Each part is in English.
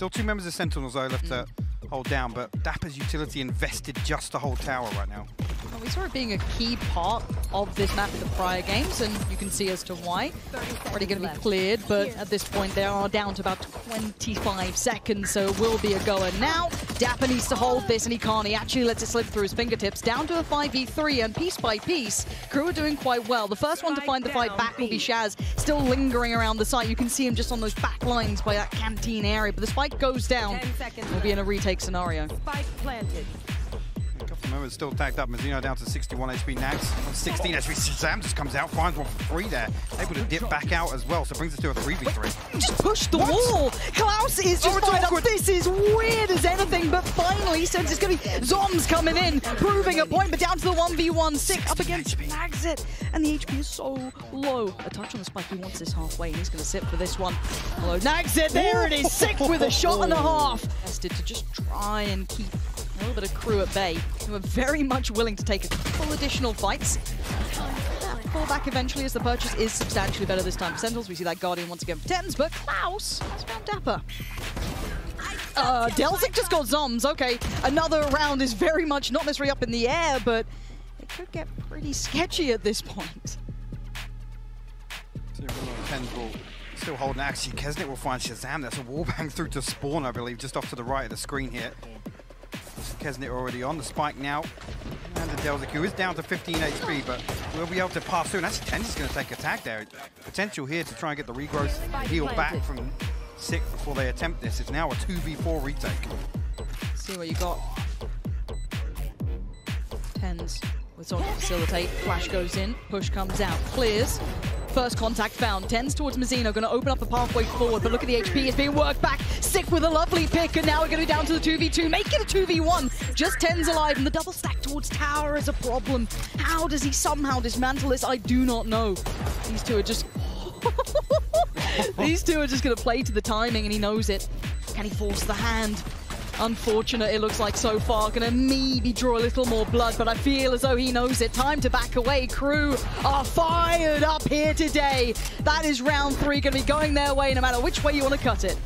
Still 2 members of Sentinels though left to hold down, but Dapper's utility invested just to hold tower right now. Well, we saw it being a key part of this map in the prior games, and you can see as to why. Already going to be cleared, but at this point they are down to about 25 seconds, so it will be a goer now. Dapper needs to hold this, and he can't. He actually lets it slip through his fingertips, down to a 5v3, and piece by piece, Crew are doing quite well. The first one to find the fight back will be Shaz, still lingering around the site. You can see him just on those back lines by that canteen area, but the spike goes down. We'll be in a retake scenario. Spike planted. Moment still tagged up. Mazino down to 61 HP. Nags on 16 HP. Shazam just comes out, finds one for free there. Able to dip back out as well, so brings us to a 3v3. Just push the wall. Klaus is just fired up. This is weird as anything, but finally, since it's going to be Zoms coming in, proving a point, but down to the 1v1. Sick up against Nags it, and the HP is so low. A touch on the spike. He wants this halfway, and he's going to sit for this one. Hello, Nags it. There it is. Sick with a shot and a half. Tested to just try and keep a little bit of Crew at bay, who are very much willing to take a couple additional fights. Fall back eventually, as the purchase is substantially better this time for Sentinels. We see that Guardian once again for Tens, but Klaus has found Dapper. Delzik just got Zoms. Okay, another round is very much not necessarily up in the air, but it could get pretty sketchy at this point. Tens will still holding. Actually, Kesnet will find Shazam. That's a wallbang through to spawn, I believe, just off to the right of the screen here. Kesnet already on the spike now. And the Delzik, who is down to 15 HP, but will be able to pass through. And actually, Tens is going to take a tag there. Potential here to try and get the regrowth heal back from Sick before they attempt this. It's now a 2v4 retake. See what you got. Tens with sort of facilitate. Flash goes in. Push comes out. Clears. First contact found. Tens towards Mazzino, going to open up a pathway forward, but look at the HP, it's being worked back. Sick with a lovely pick, and now we're going to be down to the 2v2. Make it a 2v1. Just Tens alive, and the double stack towards tower is a problem. How does he somehow dismantle this? I do not know. These two are just... These two are just going to play to the timing, and he knows it. Can he force the hand? Unfortunate, it looks like so far. Gonna maybe draw a little more blood, but I feel as though he knows it. Time to back away. Crew are fired up here today. That is round 3, gonna be going their way no matter which way you want to cut it.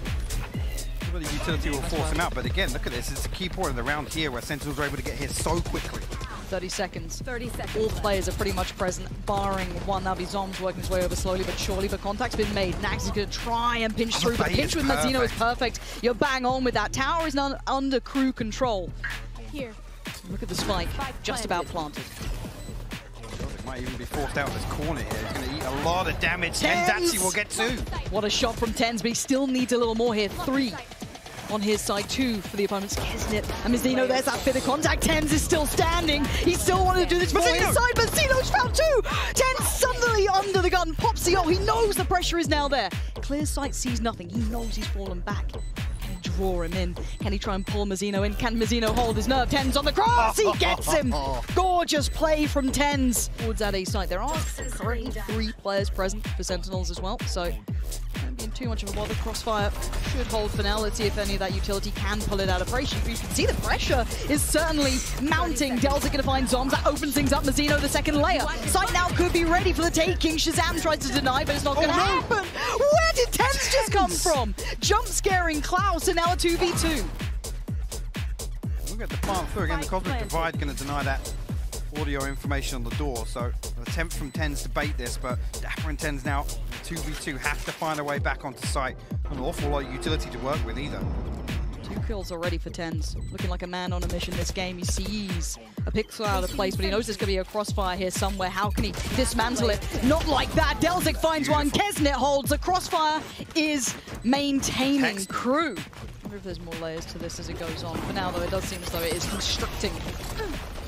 Well, the utility will force him out, but again, look at this. It's a key point of the round here where Sentinels are able to get here so quickly. 30 seconds. 30 seconds. All players are pretty much present, barring one. That'll be Zoms working his way over slowly but surely, but contact's been made. Nags is going to try and pinch through, but the pinch with Mazzino is perfect. You're bang on with that. Tower is now under Crew control. Here. Look at the spike. Just about planted. It might even be forced out of this corner here. He's going to eat a lot of damage. Tens actually will get 2. What a shot from Tens, but he still needs a little more here. 3. On his side, 2 for the opponent's Kesnet. And Mazzino, there's that bit of contact. Tens is still standing. He still wanted to do this for his side. Mazzino's found 2. Tens suddenly under the gun. Pops the ult. He knows the pressure is now there. Clear sight, sees nothing. He knows he's fallen back. Can he draw him in? Can he try and pull Mazzino in? Can Mazzino hold his nerve? Tens on the cross. He gets him. Gorgeous play from Tens towards that A site. There are currently 3 players present for Sentinels as well, so don't be in too much of a bother. Crossfire should hold for now. Let's see if any of that utility can pull it out of pressure. You can see the pressure is certainly mounting. Delzik going to find Zoms. That opens things up. Mazzino, the second layer. Sight now could be ready for the taking. Shazam tries to deny, but it's not going to happen. Where did Tens just come from? Jump scaring Klaus, and now a 2v2. Look at the plant through. Again, the Cosmic Divide going to deny that audio information on the door, so an attempt from Tens to bait this, but Dapper and Tens now 2v2 have to find a way back onto site. An awful lot of utility to work with either. 2 kills already for Tens. Looking like a man on a mission this game. He sees a pixel out of place, but he knows there's going to be a crossfire here somewhere. How can he dismantle it? Not like that. Delzik finds one. Kesnet holds. The crossfire is maintaining Crew. I wonder if there's more layers to this as it goes on. For now, though, it does seem as though it is constricting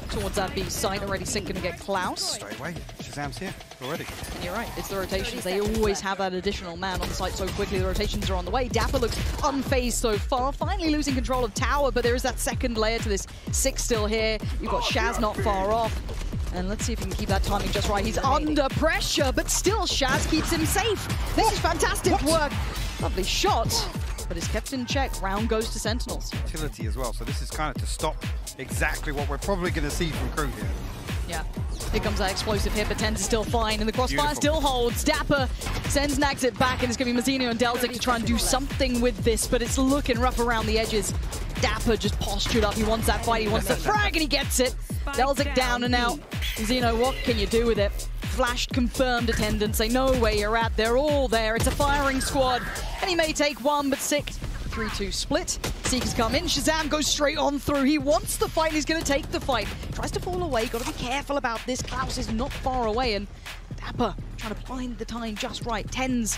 towards that B site. Already Sick going to get Klaus. Straight away. Shazam's here already. And you're right, it's the rotations. They always have that additional man on the site so quickly. The rotations are on the way. Dapper looks unfazed so far, finally losing control of tower, but there is that second layer to this. Sick still here. You've got Shaz not far off. And let's see if he can keep that timing just right. He's under pressure, but still Shaz keeps him safe. This is fantastic work. Lovely shot, but it's kept in check. Round goes to Sentinels. Utility as well, so this is kind of to stop exactly what we're probably going to see from Crew here. Yeah. Here comes that explosive hit, but Tens is still fine, and the crossfire still holds. Dapper sends nags it back, and it's going to be Mazzino and Delzik to try and do something with this, but it's looking rough around the edges. Dapper just postured up. He wants that fight. He wants the frag, and he gets it. Delzik down and out. Mazzino, what can you do with it? Flashed confirmed attendance. They know where you're at. They're all there. It's a firing squad, and he may take one, but Six. 3-2 split. Seekers come in. Shazam goes straight on through. He wants the fight. He's going to take the fight. Tries to fall away. Got to be careful about this. Klaus is not far away, and Dapper trying to find the time just right. Tens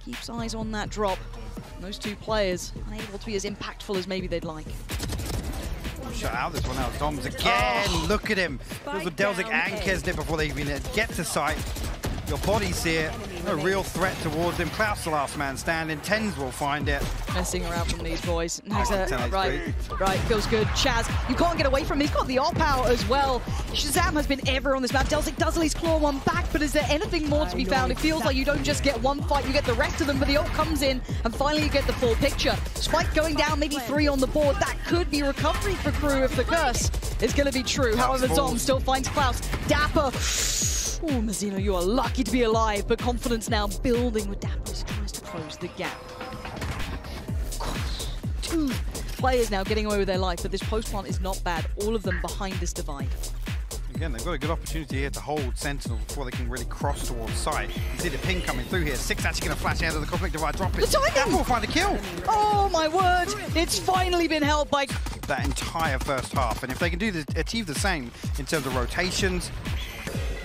keeps eyes on that drop. And those two players unable to be as impactful as maybe they'd like. Shut out this one out. Doms again. Oh. Look at him. It was with Delzik and Kesnit before they even get to sight. Your body's here. No real threat towards him. Klaus the last man standing. Tens will find it. Messing around from these boys. Right, feels good. Shaz, you can't get away from him. He's got the op out as well. Shazam has been everywhere on this map. Delzik does at least claw one back, but is there anything more to be found? It feels like you don't just get one fight, you get the rest of them, but the ult comes in, and finally you get the full picture. Spike going down, maybe 3 on the board. That could be recovery for Crew if the curse is going to be true. However, Zom still finds Klaus. Dapper. Oh, Mazzino, you are lucky to be alive, but confidence now building with Dapper as he tries to close the gap. 2 players now getting away with their life, but this post plant is not bad. All of them behind this divide. Again, they've got a good opportunity here to hold Sentinels before they can really cross towards site. You see the ping coming through here. Six actually going to flash out of the conflict divide, drop it. The timing! Dapper will find a kill! Oh my word! It's finally been held by... that entire first half, and if they can achieve the same in terms of rotations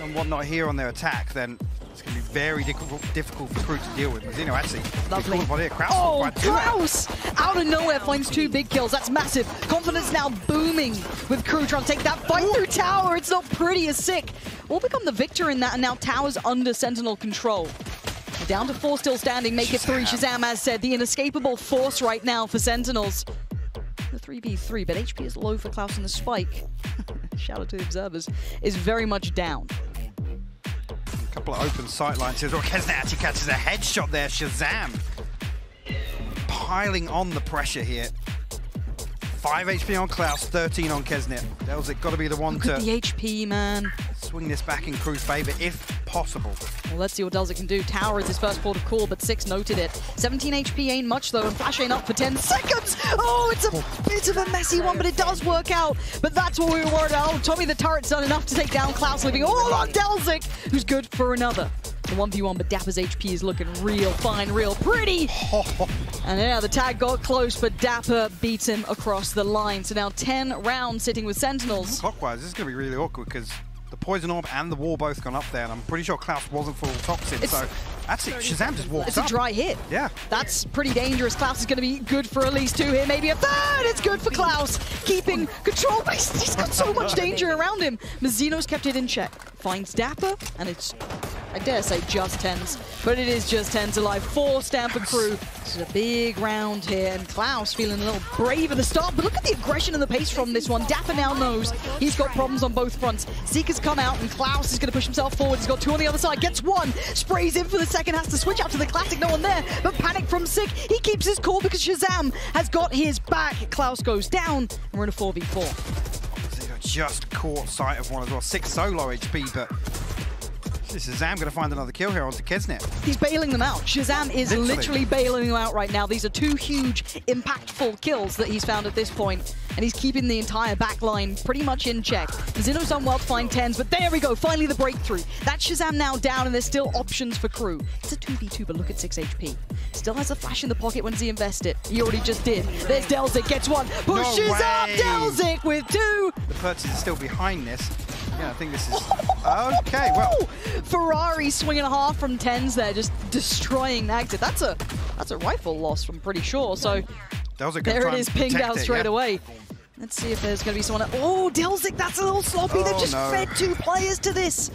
and whatnot here on their attack, then it's going to be very difficult for Crew to deal with. Mazzino actually, lovely. Klaus out of nowhere finds 2 big kills. That's massive. Confidence now booming with Crew trying to take that fight through tower. It's not pretty as Sick will become the victor in that, and now tower's under Sentinel control. We're down to 4 still standing, make it 3. Shazam, as said, the inescapable force right now for Sentinels. The 3v3, but HP is low for Klaus, and the spike, shout out to the observers, is very much down. A couple of open sight lines here. Kesnit actually catches a headshot there. Shazam piling on the pressure here. 5 HP on Klaus, 13 on Kesnit. Delzik got to be the one to the HP, man. Swing this back in Crew's favor if possible. Well, let's see what Delzik can do. Tower is his first port of call, but Six noted it. 17 HP ain't much though, and Flash ain't up for 10 seconds. Oh, it's a bit of a messy one, but it does work out. But that's what we were worried about. Oh, Tommy the turret's done enough to take down Klaus, leaving all on Delzik, who's good for another. The 1v1, but Dapper's HP is looking real fine, real pretty. And yeah, the tag got close, but Dapper beats him across the line. So now 10 rounds sitting with Sentinels. Clockwise, this is going to be really awkward because the poison orb and the wall both gone up there, and I'm pretty sure Klaus wasn't full toxin, so actually Shazam just walks up. It's a dry hit. Yeah. That's pretty dangerous. Klaus is going to be good for at least 2 here, maybe a 3rd. It's good for Klaus, keeping control, but he's got so much danger around him. Mazzino's kept it in check. Finds Dapper, and it's, I dare say, just Tens, but it is just Tens alive. 4 stand for Crew. This is a big round here, and Klaus feeling a little brave at the start, but look at the aggression and the pace from this one. Dapper now knows he's got problems on both fronts. Seekers come out, and Klaus is going to push himself forward. He's got 2 on the other side, gets 1, sprays in for the second, has to switch out to the classic, no one there, but panic from Sick. He keeps his cool because Shazam has got his back. Klaus goes down, and we're in a 4v4. Just caught sight of one as well. 6 solo HP, but Shazam going to find another kill here onto Kesnit. He's bailing them out. Shazam is literally bailing them out right now. These are 2 huge, impactful kills that he's found at this point, and he's keeping the entire back line pretty much in check. Zino's done well to find 10s, but there we go, finally the breakthrough. That's Shazam now down, and there's still options for Crew. It's a 2v2, but look at 6 HP. Still has a flash in the pocket. When does he invest it? He already just did. There's Delzik, gets 1, pushes up Delzik with 2. The purchase is still behind this. Yeah, I think this is... Okay, well... Ferrari swinging a half from 10s there, just destroying Nagzit. That's a rifle loss, I'm pretty sure. So there it is, pinged out straight away. Let's see if there's going to be someone... Oh, Delzik, that's a little sloppy. They've just fed 2 players to this.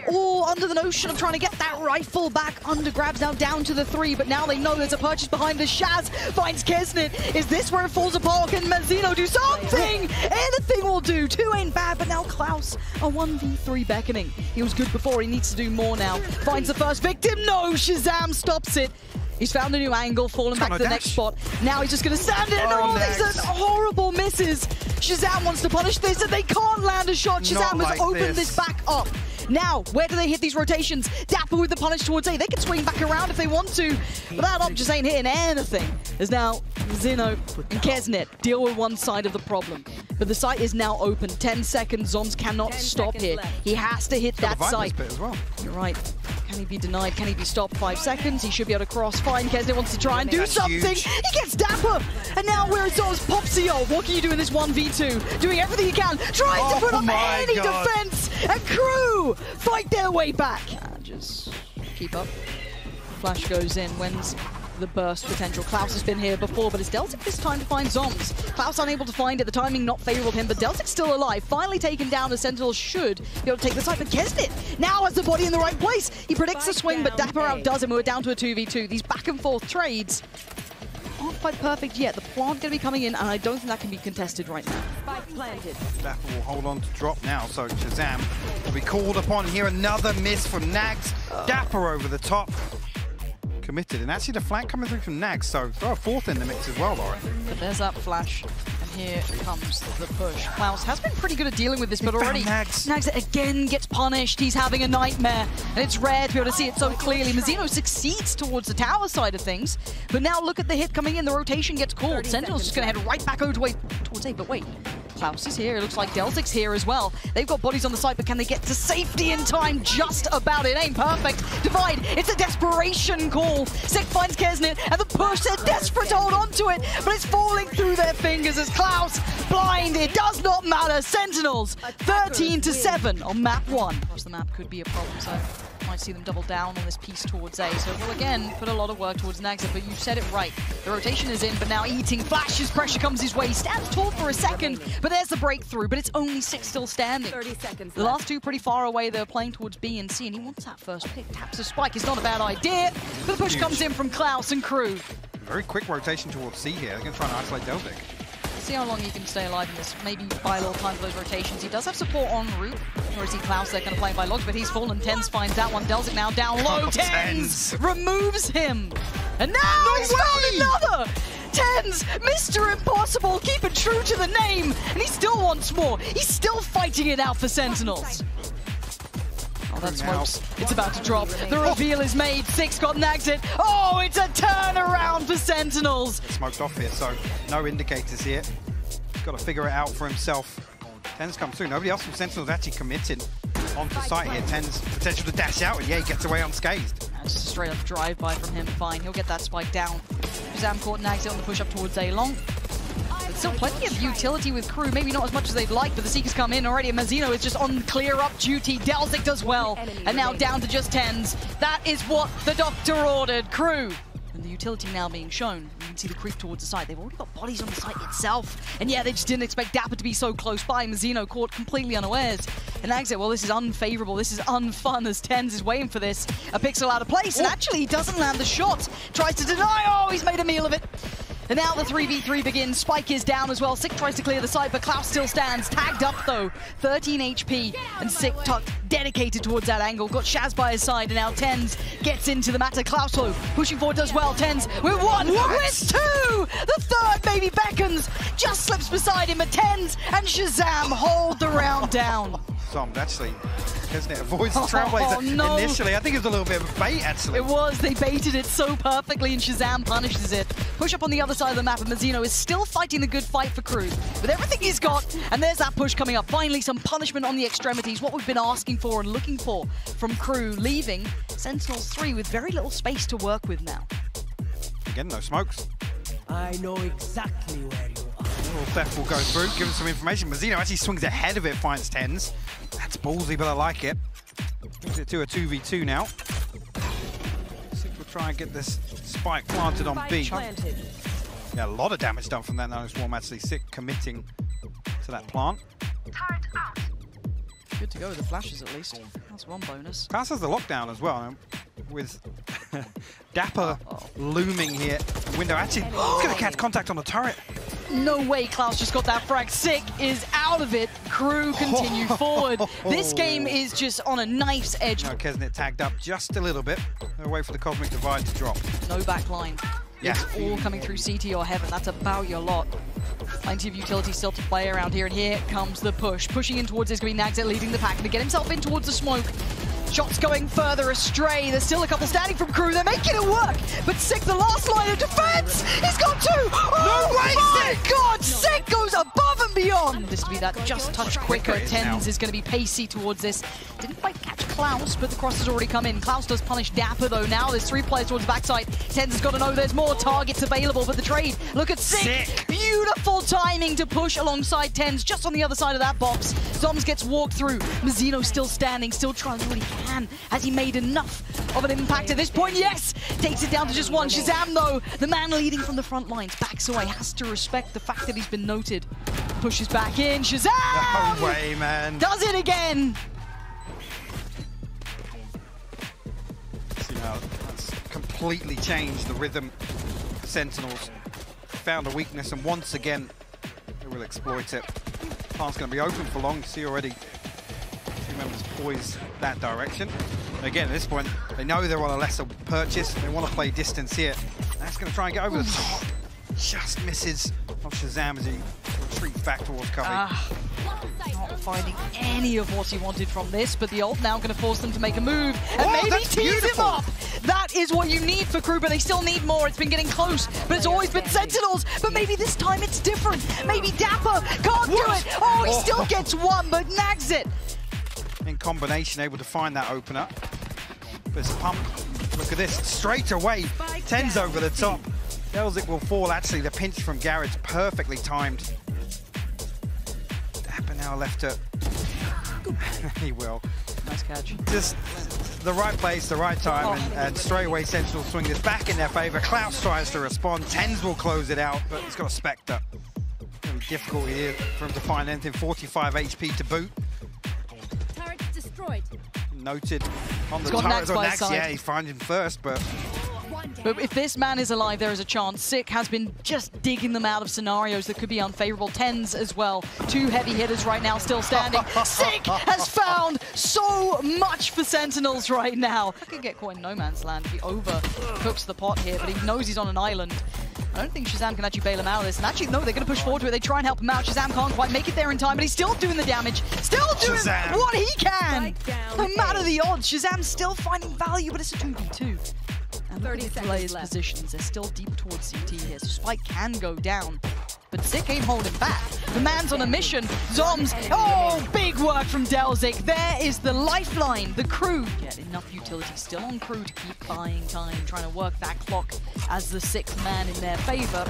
All under the notion of trying to get that rifle back. Under grabs now down to the 3, but now they know there's a purchase behind us. Shaz finds Kesnit. Is this where it falls apart? Can Mazzino do something? Anything will do. 2 ain't bad, but now Klaus, a 1v3 beckoning. He was good before, he needs to do more now. Finds the first victim. No, Shazam stops it. He's found a new angle, falling back to the next spot. Now he's just going to stand in. Oh, these are horrible misses. Shazam wants to punish this, and they can't land a shot. Shazam has opened this back up. Now, where do they hit these rotations? Dapper with the punish towards A. They can swing back around if they want to, but that up just ain't hitting anything. As now Zeno and Kesnet deal with one side of the problem. But the site is now open. 10 seconds. Zoms cannot stop here. He has to hit that site. As well. You're right. Can he be denied? Can he be stopped? 5 seconds. He should be able to cross. Fine. Kesnet wants to try and do something. Huge. He gets Dapper. And now where it's Zoms Popsio. What can you do in this 1v2? Doing everything he can. Trying to put up any defense. And Crew fight their way back. Just keep up. Flash goes in. When's the burst potential? Klaus has been here before, but it's Deltic this time to find Zoms. Klaus unable to find it. The timing not favorable to him, but Deltic's still alive. Finally taken down. The Sentinels should be able to take the site, but Kesnet now has the body in the right place. He predicts the swing, but Dapper outdoes him. We're down to a 2v2. These back and forth trades aren't quite perfect yet. The plant going to be coming in, and I don't think that can be contested right now. Dapper will hold on to drop now, so Shazam will be called upon here. Another miss from Nags. Dapper over the top. Committed, and actually the flank coming through from Nags, so throw a fourth in the mix as well, Lauren. But there's that flash, and here comes the push. Klaus has been pretty good at dealing with this, but already Nags again gets punished. He's having a nightmare, and it's rare to be able to see it so clearly. Mazzino succeeds towards the tower side of things, but now look at the hit coming in. The rotation gets called. Sentinel's just going to head right back over towards A, but wait. Klaus is here. It looks like Deltic's here as well. They've got bodies on the site, but can they get to safety in time? Just about. It ain't perfect. Divide. It's a desperation call. Sick finds Kesnet, and the push. They're desperate to hold on to it, but it's falling through their fingers as Klaus blind. It does not matter. Sentinels 13-7 on map 1. Of course, the map could be a problem, so might see them double down on this piece towards A. So we'll again put a lot of work towards Nags, but you said it right. The rotation is in, but now eating flashes. Pressure comes his way. He stands tall for a second, but there's the breakthrough. But it's only 6 still standing. 30 seconds the last two pretty far away. They're playing towards B and C, and he wants that first pick. Taps a spike. It's not a bad idea, but the push comes in from Klaus and Crew. Very quick rotation towards C here. They're going to try and isolate Deltic. See how long he can stay alive in this. Maybe buy a little time for those rotations. He does have support en route. Or is he Klaus there kind of playing by logs, but he's fallen. Tens finds that one. Deltic now down low. Tens removes him. And now he's found another. Tens, Mr. Impossible, keeping true to the name. And he still wants more. He's still fighting it out for Sentinels. Oh, that smokes. It's about to drop. The reveal is made. 6 got Nags it. Oh, it's a turnaround for Sentinels. Smoked off here, so no indicators here. He's got to figure it out for himself. Tens comes through. Nobody else from Sentinels actually committed onto site here. Tens potential to dash out, and yeah, he gets away unscathed. That's just a straight up drive-by from him. Fine, he'll get that spike down. Shazam caught Nags it on the push up towards A long. Still plenty of utility with Crew, maybe not as much as they'd like, but the Seekers come in already, and Mazzino is just on clear-up duty. Deltic does well, and now down to just Tens. That is what the doctor ordered. Crew. And the utility now being shown. You can see the creep towards the site. They've already got bodies on the site itself. And yeah, they just didn't expect Dapper to be so close by. Mazzino caught completely unawares. And Nags it, well, this is unfavorable. This is unfun as Tens is waiting for this. A pixel out of place, and actually he doesn't land the shot. Tries to deny, oh, he's made a meal of it. And now the 3v3 begins. Spike is down as well. Sick tries to clear the site, but Klaus still stands. Tagged up, though. 13 HP. And Sick tucked, dedicated towards that angle. Got Shaz by his side, and now Tens gets into the matter. Klaus, though, pushing forward does well. Tens with 1, with 2! The third maybe beckons. Just slips beside him, but Tens and Shazam hold the round down. Zombed, actually. Kesnet avoids the Trailblazer initially. I think it was a little bit of a bait, actually. It was. They baited it so perfectly, and Shazam punishes it. Push up on the other side of the map, and Mazzino is still fighting the good fight for Crew. With everything he's got, and there's that push coming up. Finally, some punishment on the extremities. What we've been asking for and looking for from Crew, leaving Sentinels 3 with very little space to work with now. Again, no smokes. I know exactly where you are. Little theft will go through, give him some information. Mazzino actually swings ahead of it, finds Tens. That's ballsy, but I like it. Brings it to a 2v2 now. We'll try and get this spike planted on B. Yeah, a lot of damage done from that Nano Swarm, actually. Sick committing to that plant. Good to go with the flashes, at least. That's one bonus. Klaus has the lockdown as well, with Dapper looming here. Window actually going to catch contact on the turret. No way Klaus just got that frag. Sick is out of it. Crew continue forward. This game is just on a knife's edge. No, Kesnet tagged up just a little bit. They'll wait for the Cosmic Divide to drop. No back line. Yeah. It's all coming through CT or Heaven. That's about your lot. Plenty of utility still to play around here, and here comes the push. Pushing in towards is going to be Nagzet leading the pack to get himself in towards the smoke. Shots going further astray. There's still a couple standing from Crew. They're making it work. But Sick, the last line of defense, he's got two. Oh no way, my Sick! God, Sick goes above and beyond. This to be that just touch quicker. Quicker Tens is going to be pacey towards this. Didn't quite catch Klaus, but the cross has already come in. Klaus does punish Dapper though. Now there's 3 players towards the backside. Tens has got to know there's more targets available for the trade. Look at Sick. Beautiful timing to push alongside Tens just on the other side of that box. Zoms gets walked through. Mazzino still standing, still trying to do what he can. Has he made enough of an impact at this point? Yes! Takes it down to just one. Shazam though, the man leading from the front lines, backs away, has to respect the fact that he's been noted. Pushes back in. Shazam! No way, man. Does it again! You know, that's completely changed the rhythm. Sentinels found a weakness, and once again, they will exploit it. Plant's going to be open for long. You see already 2 members poise that direction. Again, at this point, they know they're on a lesser purchase. They want to play distance here. That's going to try and get over the top. Just misses of Shazam as he retreats back towards Covey. Not finding any of what he wanted from this, but the ult now going to force them to make a move and maybe tease him up. That is what you need for Crew, but they still need more. It's been getting close, but it's always been Sentinels. But maybe this time it's different. Maybe Dapper can't do it. Oh, he still gets one, but nags it. In combination, able to find that opener. There's a pump. Look at this. Straight away, Tens over the top. Delzik will fall. Actually, the pinch from Garrett's perfectly timed. Dapper now left to... he will. Nice catch. Just the right place, the right time, and straight away Sentinel swing this back in their favor. Klaus tries to respond. Tens will close it out, but he's got a Spectre. Very difficult here for him to find anything. 45 HP to boot. Turret destroyed. Noted on the got turret. Nax by Yeah, he finds him first, but if this man is alive, there is a chance. Sick has been just digging them out of scenarios that could be unfavorable. Tens as well. 2 heavy hitters right now still standing. Sick has found so much for Sentinels right now. I could get caught in no man's land if he overcooks the pot here, but he knows he's on an island. I don't think Shazam can actually bail him out of this. And actually, no, they're going to push forward to it. They try and help him out. Shazam can't quite make it there in time, but he's still doing the damage. Still doing what he can. No matter the odds, Shazam's still finding value, but it's a 2v2. And 30 players' positions. They're still deep towards CT here, so Spike can go down. But Sick ain't holding back. The man's on a mission. Zoms. Oh, big work from Delzik. There is the lifeline. The Crew get enough utility still on Crew to keep buying time, trying to work that clock as the 6th man in their favor.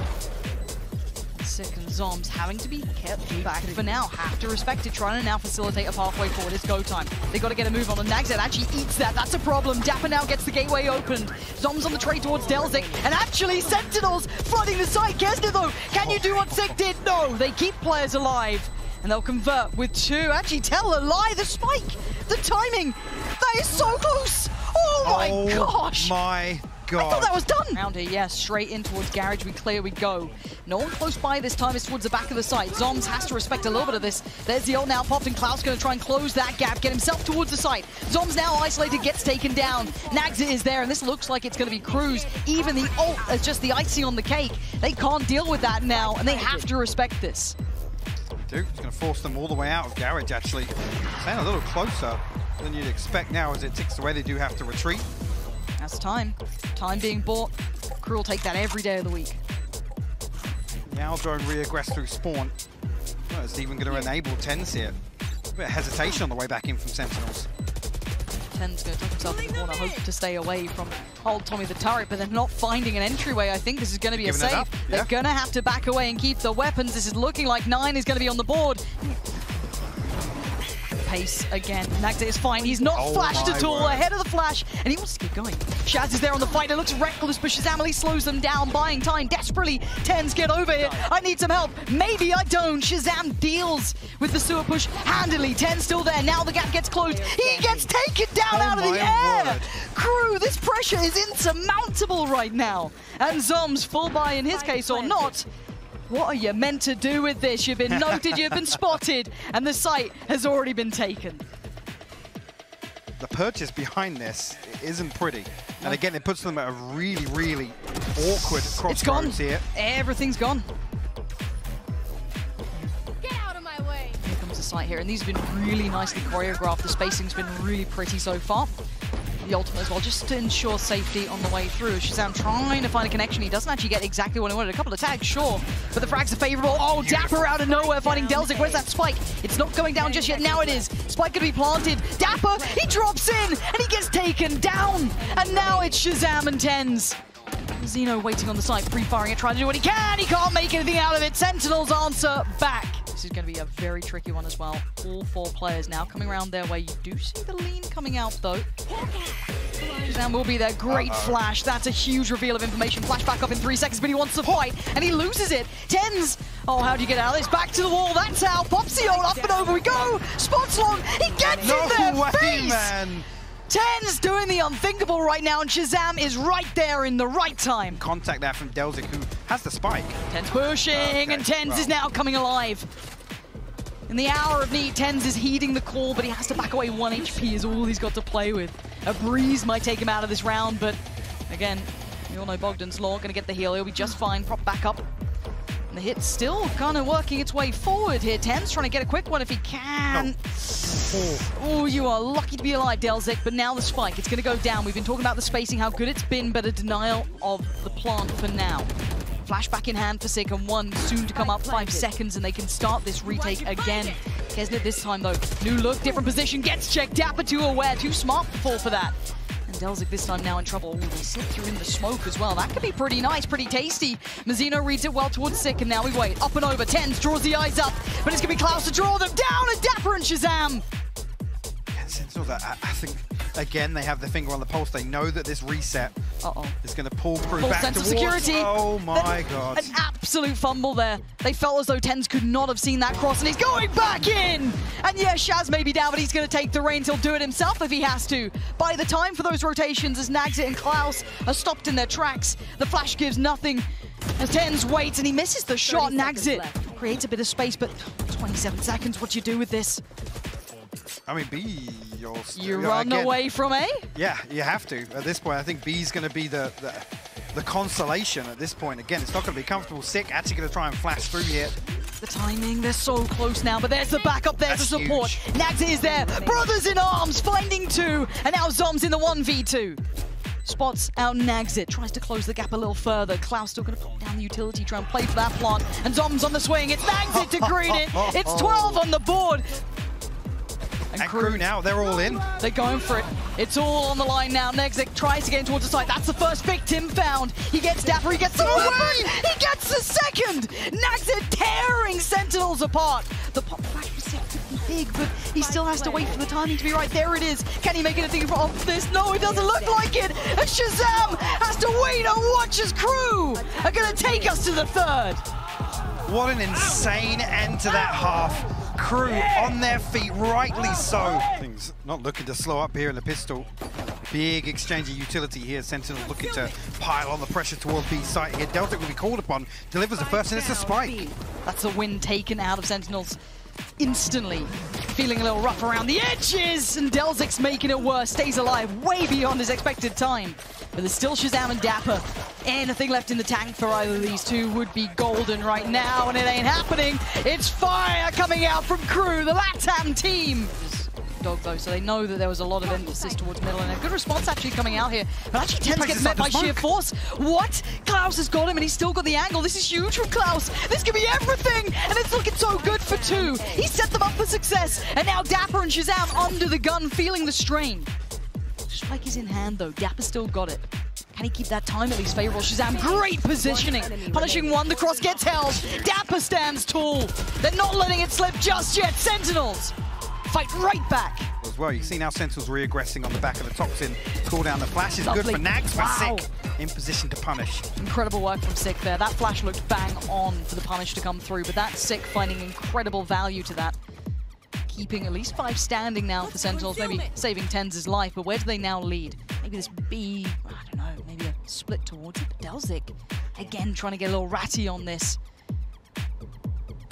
Sick and Zoms having to be kept back for now. Have to respect it. Trying to now facilitate a pathway forward. It's go time. They got to get a move on. And Nagzet actually eats that. That's a problem. Dapper now gets the gateway opened. Zoms on the trade towards Delzik. And actually, Sentinels flooding the site. Kesner though, can you do what Sick did? No, they keep players alive. And they'll convert with 2. Actually, tell a lie. The spike, the timing. That is so close. Oh my gosh. My God. I thought that was done. Around here, yeah, straight in towards Garage. We clear, we go. No one close by this time. It's towards the back of the site. Zoms has to respect a little bit of this. There's the ult now popped, and Klaus going to try and close that gap, get himself towards the site. Zoms now isolated, gets taken down. Nagzit is there, and this looks like it's going to be Cruz. Even the ult is just the icing on the cake. They can't deal with that now, and they have to respect this. Duke's going to force them all the way out of Garage, actually. Staying a little closer than you'd expect now as it ticks away. They do have to retreat. That's time. Time being bought. Crew will take that every day of the week. The Owl drone re-aggress through spawn. Well, it's even going to enable Tens here. A bit of hesitation on the way back in from Sentinels. Ten's going to tuck himself in the corner, hope to stay away from old Tommy the turret, but they're not finding an entryway. I think this is going to be a save. They're going to have to back away and keep the weapons. This is looking like 9 is going to be on the board. Pace again. Nagzit is fine. He's not flashed at all. Ahead of the flash, and he wants to get going. Shaz is there on the fight. It looks reckless, but Shazam at least slows them down, buying time desperately. Tens, get over here. I need some help. Maybe I don't. Shazam deals with the sewer push handily. Tens still there. Now the gap gets closed. He gets taken down out of the air. Crew, this pressure is insurmountable right now. And Zoms, full buy in his case or not, What are you meant to do with this? You've been noted, you've been spotted, and the site has already been taken. The purchase behind this isn't pretty. And again, it puts them at a really, really awkward crossroads here. Everything's gone. Get out of my way. Here comes the site here, and these have been really nicely choreographed. The spacing's been really pretty so far. The ultimate as well, just to ensure safety on the way through. Shazam trying to find a connection. He doesn't actually get exactly what he wanted. A couple of tags, sure, but the frags are favorable. Oh, Dapper out of nowhere finding Delzik. Where's that spike? It's not going down just yet. Now it is. Spike gonna be planted. Dapper, he drops in, and he gets taken down. And now it's Shazam and Tens. Zeno waiting on the side, pre-firing it, trying to do what he can. He can't make anything out of it. Sentinels answer back. This is going to be a very tricky one as well. All 4 players now coming around their way. You do see the lean coming out, though. Shazam will be there. Great flash. That's a huge reveal of information. Flash back up in 3 seconds, but he wants to fight, and he loses it. Tens. Oh, how do you get out of this? Back to the wall. That's how. Popsy up and over we go. Spots long. He gets in their face. Man. Tens doing the unthinkable right now, and Shazam is right there in the right time. Contact there from Delzik, who has the spike. Tens pushing, and Tens is now coming alive. In the hour of need, Tens is heeding the call, but he has to back away. 1 HP is all he's got to play with. A breeze might take him out of this round, but again, you all know Bogdan's law. Going to get the heal. He'll be just fine. Prop back up. And the hit's still kind of working its way forward here. Tens trying to get a quick one if he can. Oh, you are lucky to be alive, Delzik, but now the spike. It's going to go down. We've been talking about the spacing, how good it's been, but a denial of the plant for now. Flashback in hand for Sick, and 1 soon to come up. 5 seconds, and they can start this retake again. Kesnet this time, though. New look, different position, gets checked. Dapper too aware, too smart to fall for that. And Delzik this time now in trouble. Ooh, they slip through in the smoke as well. That could be pretty nice, pretty tasty. Mazzino reads it well towards Sick, and now we wait. Up and over, Tens draws the eyes up, but it's going to be Klaus to draw them down, and Dapper and Shazam. I think, again, they have their finger on the pulse. They know that this reset is going to pull crew back sense towards. Of security. Oh my God. An absolute fumble there. They felt as though Tens could not have seen that cross, and he's going back in. And yeah, Shaz may be down, but he's going to take the reins. He'll do it himself if he has to. By the time for those rotations, as Nagzit and Klaus are stopped in their tracks, the flash gives nothing. As Tens waits, and he misses the shot. Nagzit creates a bit of space, but 27 seconds, what do you do with this? I mean, B, you run away from A? Yeah, you have to. At this point, I think B's going to be the consolation at this point. Again, it's not going to be comfortable. Sick actually going to try and flash through here. The timing, they're so close now, but there's the backup, there's the support. Nagzit is there, brothers in arms, finding 2, and now Zom's in the 1v2. Spots out Nagzit, tries to close the gap a little further. Klaus still going to put down the utility, try and play for that plant, and Zom's on the swing. It's Nagzit to green it. It's 12 on the board. And crew now, they're all in. They're going for it. It's all on the line now. Nagzit tries to get in towards the side. That's the first victim found. He gets Dapper, he gets the weapon. He gets the second. Nagzit tearing Sentinels apart. The pop flash was pretty big, but he still has to wait for the timing to be right. There it is. Can he make anything of this? No, it doesn't look like it. And Shazam has to wait and watch his crew are going to take us to the 3rd. What an insane end to that half. Crew on their feet, rightly so. Things not looking to slow up here in the pistol. Big exchange of utility here. Sentinels looking to pile on the pressure towards B site here. Delzik will be called upon. Delivers the first, and it's a spike. That's a win taken out of Sentinels instantly. Feeling a little rough around the edges, and Delzik's making it worse. Stays alive way beyond his expected time. But there's still Shazam and Dapper. Anything left in the tank for either of these two would be golden right now, and it ain't happening. It's fire coming out from crew, the LATAM team. Dog though, so they know that there was a lot of emphasis towards middle, and a good response actually coming out here. But actually Tens gets met by sheer force. What? Klaus has got him, and he's still got the angle. This is huge from Klaus. This could be everything, and it's looking so good for 2. He set them up for success, and now Dapper and Shazam under the gun, feeling the strain. Spike is in hand though. Dapper still got it. Can he keep that time at least favorable? Shazam, great positioning. Punishing 1, the cross gets held. Dapper stands tall. They're not letting it slip just yet. Sentinels fight right back. As well, you see now Sentinels re-aggressing on the back of the toxin. Call down the flash is good for Nags, but Sick in position to punish. Incredible work from Sick there. That flash looked bang on for the punish to come through, but that's Sick finding incredible value to that. Keeping at least 5 standing now for Sentinels, maybe saving Tens' life, but where do they now lead? Maybe this B, I don't know, maybe a split towards it, but Delzik, again, trying to get a little ratty on this.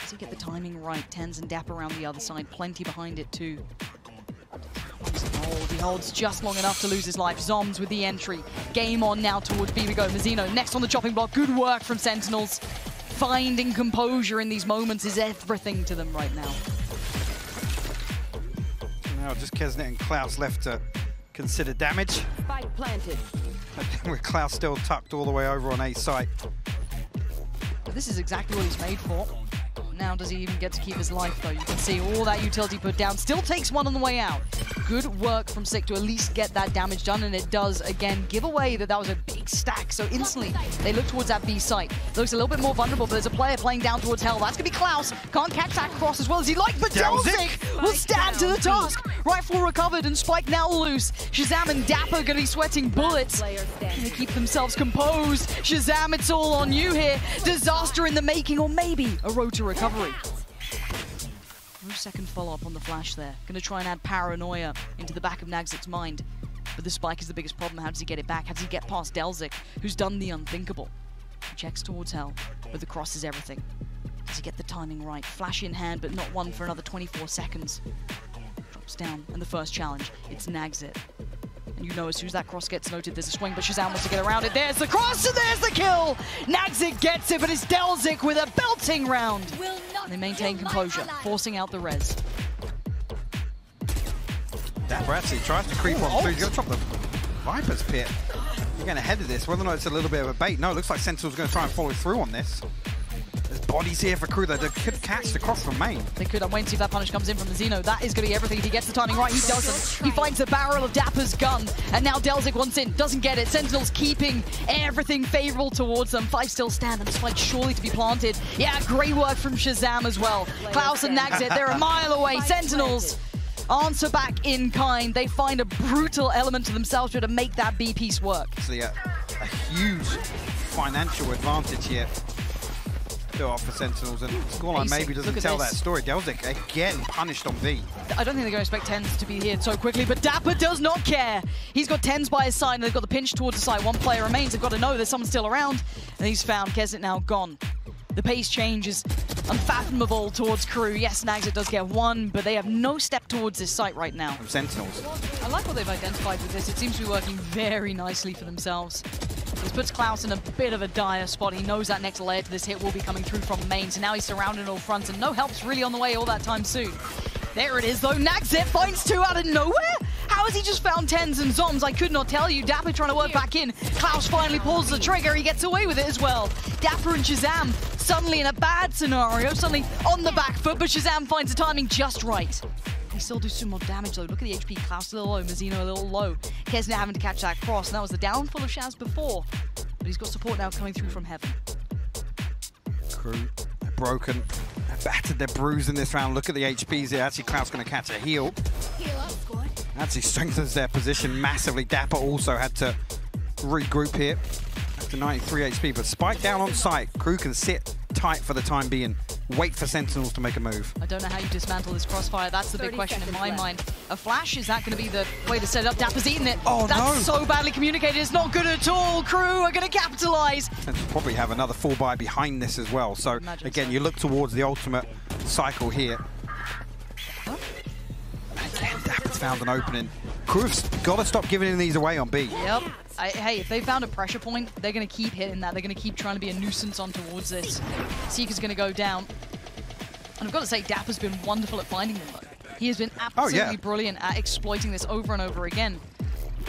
Does he get the timing right? Tens and Dap around the other side. Plenty behind it too. He holds just long enough to lose his life. Zoms with the entry. Game on now towards B we go. Mazzino next on the chopping block. Good work from Sentinels. Finding composure in these moments is everything to them right now. Now just Kesnet and Klaus left to consider damage. Spike planted. With Klaus still tucked all the way over on A site. But this is exactly what he's made for. Now does he even get to keep his life though? You can see all that utility put down. Still takes one on the way out. Good work from Sick to at least get that damage done, and it does again give away that was a big stack. So instantly they look towards that B site. Looks a little bit more vulnerable, but there's a player playing down towards Hell. That's gonna be Klaus. Can't catch that cross as well as he like, but Delzik will stand to the task. Rifle recovered and Spike now loose. Shazam and Dapper gonna be sweating bullets. They keep themselves composed. Shazam, it's all on you here. Disaster in the making, or maybe a road to recovery. No second follow-up on the flash there. Gonna try and add paranoia into the back of Nagzik's mind. But the spike is the biggest problem. How does he get it back? How does he get past Delzik, who's done the unthinkable? He checks towards Hell, but the cross is everything. Does he get the timing right? Flash in hand, but not one for another 24 seconds. Drops down, and the first challenge, it's Nagzit. And you know as soon as that cross gets noted, there's a swing, but Shazam wants to get around it. There's the cross, and there's the kill! Nagzit gets it, but it's Delzik with a belting round. And they maintain composure, forcing out the res. Dapper actually tries to creep on through. He's going to drop the Viper's Pit. You're going ahead of this, whether or not it's a little bit of a bait. No, it looks like Sentinel's going to try and follow through on this. There's bodies here for crew that could catch the cross from main. They could. I'm waiting to see if that punish comes in from Mazzino. That is going to be everything. If he gets the timing right, he doesn't. He finds the barrel of Dapper's gun, and now Delzik wants in. Doesn't get it. Sentinels keeping everything favorable towards them. 5 still stand, and this fight surely to be planted. Yeah, great work from Shazam as well. Klaus and Nagzit, they're a mile away. Sentinels answer back in kind. They find a brutal element to themselves to make that B piece work. Actually, a huge financial advantage here. Off for Sentinels, and scoreline maybe doesn't tell that story. Delzik again punished on B. I don't think they're going to expect Tens to be here so quickly, but Dapper does not care. He's got Tens by his side, and they've got the pinch towards the side. One player remains. They've got to know there's someone still around, and he's found. Kesnet now gone. The pace change is unfathomable towards crew. Yes, Nagzit does get one, but they have no step towards this site right now. From Sentinels. I like what they've identified with this. It seems to be working very nicely for themselves. This puts Klaus in a bit of a dire spot. He knows that next layer to this hit will be coming through from main, so now he's surrounded on all fronts, and no help's really on the way all that time soon. There it is, though. Nagzit finds 2 out of nowhere? How has he just found Tens and Zoms? I could not tell you. Dapper trying to work back in. Klaus finally pulls the trigger. He gets away with it as well. Dapper and Shazam suddenly in a bad scenario, suddenly on the back foot, but Shazam finds the timing just right. They still do some more damage though. Look at the HP. Klaus a little low, Mazzino a little low. Kesnet having to catch that cross, and that was the downfall of Shaz before. But he's got support now coming through from heaven. Crew broken. They're battered, they're bruised in this round. Look at the HPs here. Actually, Klaus going to catch a heal. Actually strengthens their position massively. Dapper also had to regroup here after 93 HP, but Spike down on site. Crew can sit tight for the time being. Wait for Sentinels to make a move. I don't know how you dismantle this crossfire. That's the big question in my mind. A flash, is that going to be the way to set it up? Dapper's eaten it. Oh, that's so badly communicated. It's not good at all. Crew are going to capitalize. And probably have another full buy behind this as well. So again, you look towards the ultimate cycle here. Huh? Again, Dapper's found an opening. Crew's got to stop giving these away on B. Yep. Hey, if they found a pressure point, they're going to keep hitting that. They're going to keep trying to be a nuisance on towards this. Seeker's going to go down. And I've got to say, Dapper's been wonderful at finding them, though. He has been absolutely brilliant at exploiting this over and over again.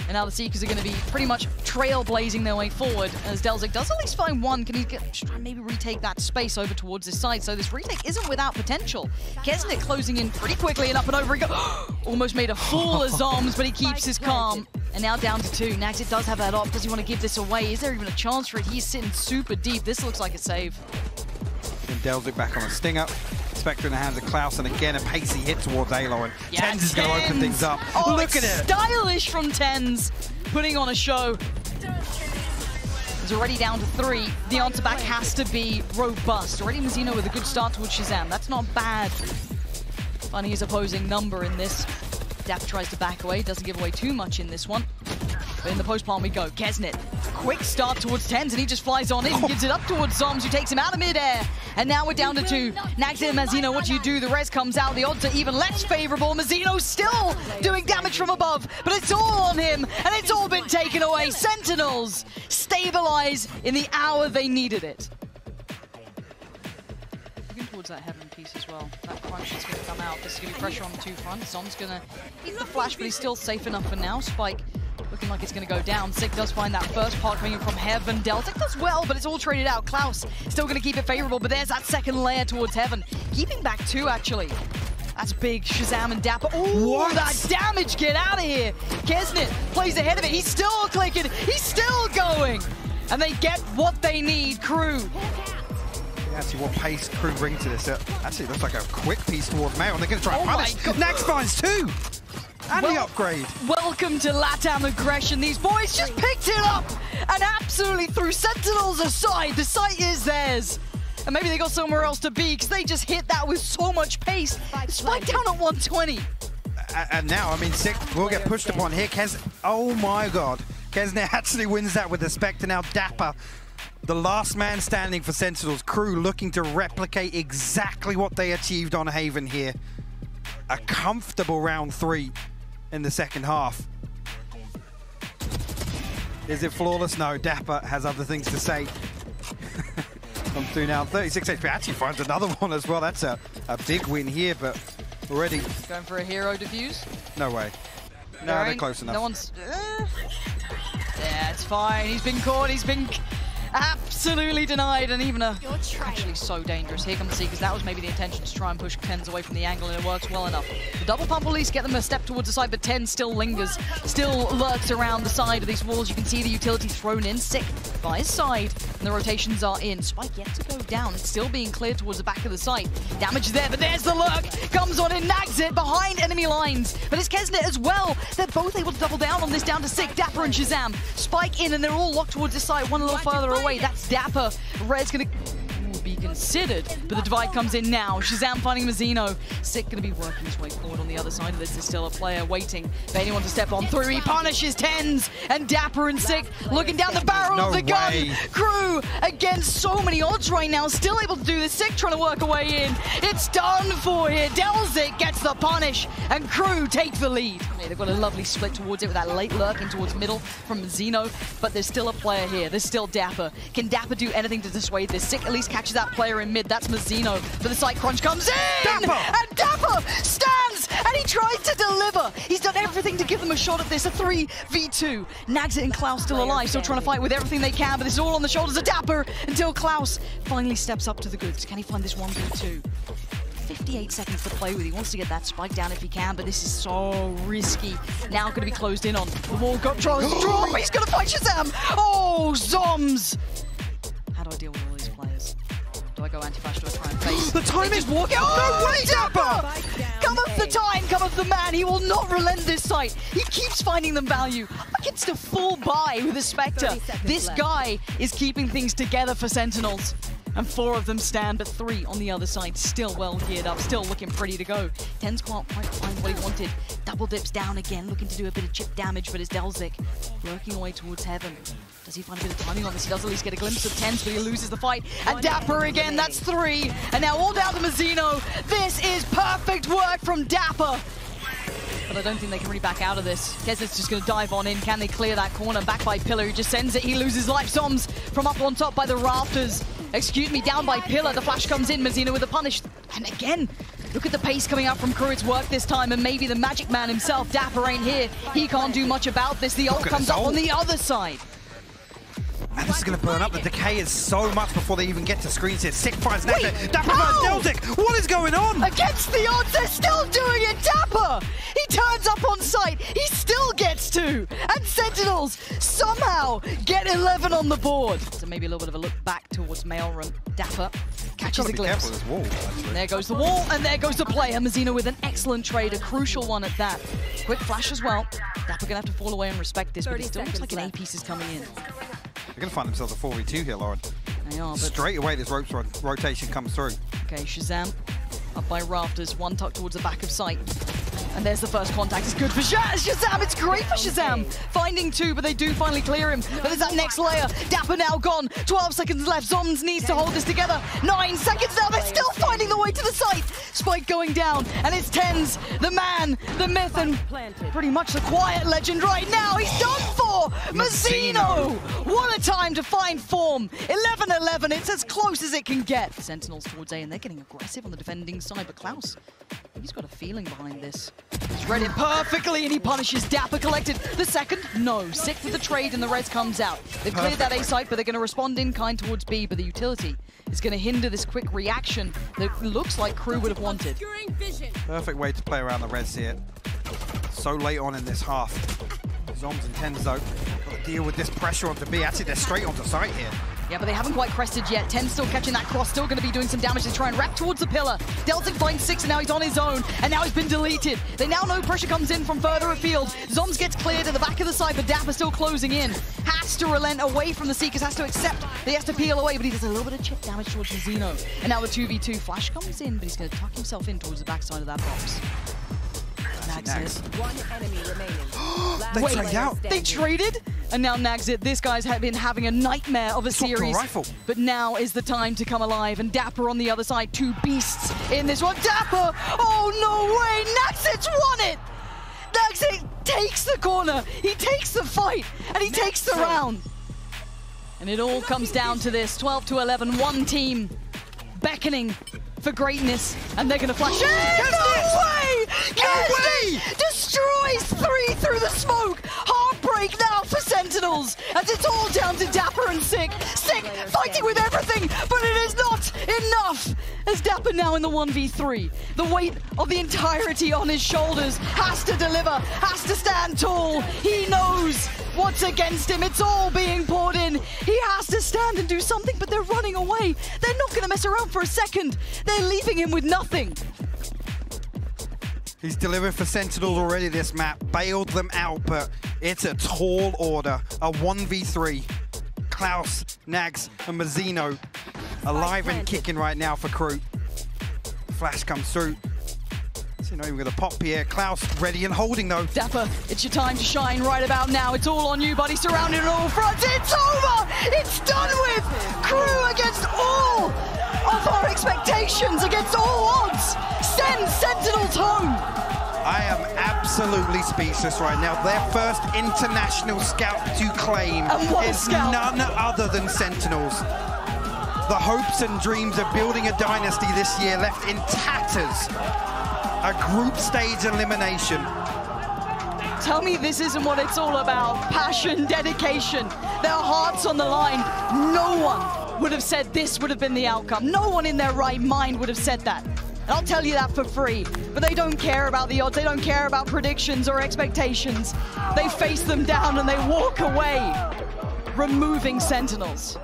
And now the Seekers are going to be pretty much trailblazing their way forward, as Delzik does at least find one. Can he try and maybe retake that space over towards his side? So this retake isn't without potential. Kesnet closing in pretty quickly, and up and over he goes. Almost made a fool of Zoms, but he keeps his calm. And now down to 2. Nagzit does have that op. Does he want to give this away? Is there even a chance for it? He's sitting super deep. This looks like a save. And Delzik back on a stinger. Spectre in the hands of Klaus, and again a pacey hit towards Alo, and Tens is going to open things up. Oh, look at it! Stylish from Tens, putting on a show. It's already down to 3. The answer back has to be robust. Already Mazzino with a good start towards Shazam. That's not bad. Funny his opposing number in this. Dapper tries to back away, doesn't give away too much in this one. But in the post-palm we go. Kesnet, quick start towards Tens, and he just flies on in and gives it up towards Zoms, who takes him out of midair. And now we're down to 2. Nags in Mazino, what do you do? The res comes out, the odds are even less favorable. Mazino still doing damage from above, but it's all on him, and it's all been taken away. Sentinels stabilize in the hour they needed it. Looking towards that heaven piece as well. That crunch is going to come out. This is going to be pressure on the 2 fronts. Zom's going to eat the flash, but he's still safe enough for now. Spike looking like it's going to go down. Sick does find that first part coming in from heaven. Deltic does well, but it's all traded out. Klaus still going to keep it favorable, but there's that second layer towards heaven. Keeping back 2, actually. That's big. Shazam and Dapper. Oh, that damage. Get out of here. Kesnit plays ahead of it. He's still clicking. He's still going. And they get what they need. Crew. Actually, what pace Crew bring to this? Actually, looks like a quick piece towards Mail, and they're going to try and punish. Nags finds 2. And the upgrade. Welcome to LATAM aggression. These boys just picked it up and absolutely threw Sentinels aside. The site is theirs. And maybe they got somewhere else to be because they just hit that with so much pace. Spike down at 120. And now, I mean, Sick will get pushed upon here. Oh my god. Kesnet actually wins that with the Spectre. Now Dapper, the last man standing for Sentinels. Crew looking to replicate exactly what they achieved on Haven here. A comfortable round 3 in the second half. Is it flawless? No, Dapper has other things to say. I'm through now. 36 HP actually finds another one as well. That's a big win here, but already... Going for a hero defuse? No way. No, they're close enough. No one's... yeah, it's fine. He's been caught. He's been absolutely denied, and even actually so dangerous. Here comes C, because that was maybe the intention to try and push TenZ away from the angle, and it works well enough. The double pump will at least get them a step towards the side, but TenZ still lingers, still lurks around the side of these walls. You can see the utility thrown in. Sick by his side, and the rotations are in. Spike yet to go down. It's still being cleared towards the back of the site. Damage there, but there's the lurk. Comes on in, nags it behind enemy lines. But it's Kesnet as well. They're both able to double down on this, down to Sick, Dapper and Shazam. Spike in, and they're all locked towards the side, one a little further away. That's Dapper. Red's gonna be considered, but the divide comes in now. Shazam finding Mazino. Sick gonna be working his way forward on the other side of this. There's still a player waiting for anyone to step on through. He punishes TenZ, and Dapper and Sick looking down the barrel of the gun. Crew against so many odds right now, still able to do this. Sick trying to work a way in. It's done for here. Delzik gets the punish, and Crew take the lead. Yeah, they've got a lovely split towards it with that late lurking towards middle from Mazino, but there's still a player here. There's still Dapper. Can Dapper do anything to dissuade this? Sick at least catches that player in mid. That's Mazino. But the side crunch comes in! Dapper! And Dapper stands! And he tries to deliver! He's done everything to give them a shot at this. A 3v2. Nags it, and Klaus still alive, still trying to fight with everything they can, but this is all on the shoulders of Dapper until Klaus finally steps up to the goods. Can he find this 1v2? 58 seconds to play with. He wants to get that spike down if he can, but this is so risky. Now going to be closed in on. The wall got drop. He's going to fight Shazam! Oh, Zoms! How do I deal with all these players? Do I go anti-flash? Do I try and face? The time is walking. Oh, no way, Dapper! Cometh the time, cometh the man. He will not relent this sight. He keeps finding them value. Against a full buy with a Spectre. This guy is keeping things together for Sentinels. And 4 of them stand, but 3 on the other side, still well geared up, still looking pretty to go. TenZ can't quite find what he wanted. Double dips down again, looking to do a bit of chip damage, but it's Delzik working away towards heaven. Does he find a bit of timing on this? He does at least get a glimpse of TenZ, but he loses the fight. And Dapper again, that's 3. And now all down to Mazino. This is perfect work from Dapper. But I don't think they can really back out of this. Kesnet's just going to dive on in. Can they clear that corner? Back by Pillar, who just sends it. He loses life. Zoms from up on top by the rafters. Excuse me, down by Pillar. The flash comes in. Mazino with a punish. And again, look at the pace coming out from Crew. It's worked this time. And maybe the magic man himself, Dapper, ain't here. He can't do much about this. The ult comes up on the other side. And this is going to burn up. The decay is so much before they even get to screens here. Sick finds Dapper. Dapper finds Delzik. What is going on? Against the odds, they're still doing it. Dapper! He turns up on site. He still gets 2. And Sentinels somehow get 11 on the board. So maybe a little bit of a look back towards Mailroom. Dapper catches a glimpse. This wall, there goes the wall, and there goes the player. Mazino with an excellent trade, a crucial one at that. Quick flash as well. Dapper going to have to fall away and respect this, but it still looks like an A-piece is coming in. They're going to find themselves a 4v2 here, Lauren. They are, but straight away this rotation comes through. Okay, Shazam up by rafters, one tuck towards the back of sight. And there's the first contact. It's good for Shazam. It's great for Shazam. Finding two, but they do finally clear him. But there's that next layer. Dapper now gone. 12 seconds left. Zoms needs to hold this together. 9 seconds now. They're still finding the way to the site. Spike going down. And it's Tens, the man, the myth, and pretty much the quiet legend right now. He's done for. Mazzino. What a time to find form. 11-11. It's as close as it can get. Sentinels towards A, and they're getting aggressive on the defending side. But Klaus, he's got a feeling behind this. He's read it perfectly, and he punishes Dapper. Collected the second. No. Sick with the trade, and the res comes out. They've cleared that A site, but they're going to respond in kind towards B. But the utility is going to hinder this quick reaction that looks like Crew would have wanted. Perfect way to play around the res here. So late on in this half. Zoms and Tens, though, got to deal with this pressure onto B. Actually, they're straight onto site here. Yeah, but they haven't quite crested yet. Tens still catching that cross, still going to be doing some damage to try and wrap towards the pillar. Deltic finds 6, and now he's on his own, and now he's been deleted. They now know pressure comes in from further afield. Zoms gets cleared at the back of the side, but Dapper still closing in. Has to relent away from the Seekers, has to accept that he has to peel away, but he does a little bit of chip damage towards Mazzino. And now the 2v2 Flash comes in, but he's going to tuck himself in towards the backside of that box. Nags it. One enemy remaining. They trade out. They traded? And now Nags it. This guy's been having a nightmare of a series. Rifle. But now is the time to come alive. And Dapper on the other side. Two beasts in this one. Dapper! Oh, no way! Nags it's won it! Nags it takes the corner. He takes the fight. And he takes the round. And it all comes down to this. 12-11. One team beckoning for greatness, and they're going to flash. No way! Destroys 3 through the smoke. Heartbreak now for Sentinels, as it's all down to Dapper and Sick. Sick fighting with everything, but it is not enough. As Dapper now in the 1v3, the weight of the entirety on his shoulders, has to deliver, has to stand tall. He knows what's against him. It's all being poured in. He has to stand and do something, but they're running away. They're not going to mess around for a second. They're leaving him with nothing. He's delivered for Sentinels already this map. Bailed them out, but it's a tall order. A 1v3. Klaus, Nags, and Mazzino alive and kicking right now for Crew. Flash comes through. So not even going to pop here. Klaus ready and holding though. Dapper, it's your time to shine right about now. It's all on you, buddy. Surrounded on all fronts. It's over! It's done with! Crew against all of our expectations, against all odds. Send Sentinels home. I am absolutely speechless right now. Their first international scout to claim is none other than Sentinels. The hopes and dreams of building a dynasty this year left in tatters. A group stage elimination. Tell me this isn't what it's all about. Passion, dedication, their hearts on the line. No one would have said this would have been the outcome. No one in their right mind would have said that. And I'll tell you that for free. But they don't care about the odds. They don't care about predictions or expectations. They face them down and they walk away, removing Sentinels.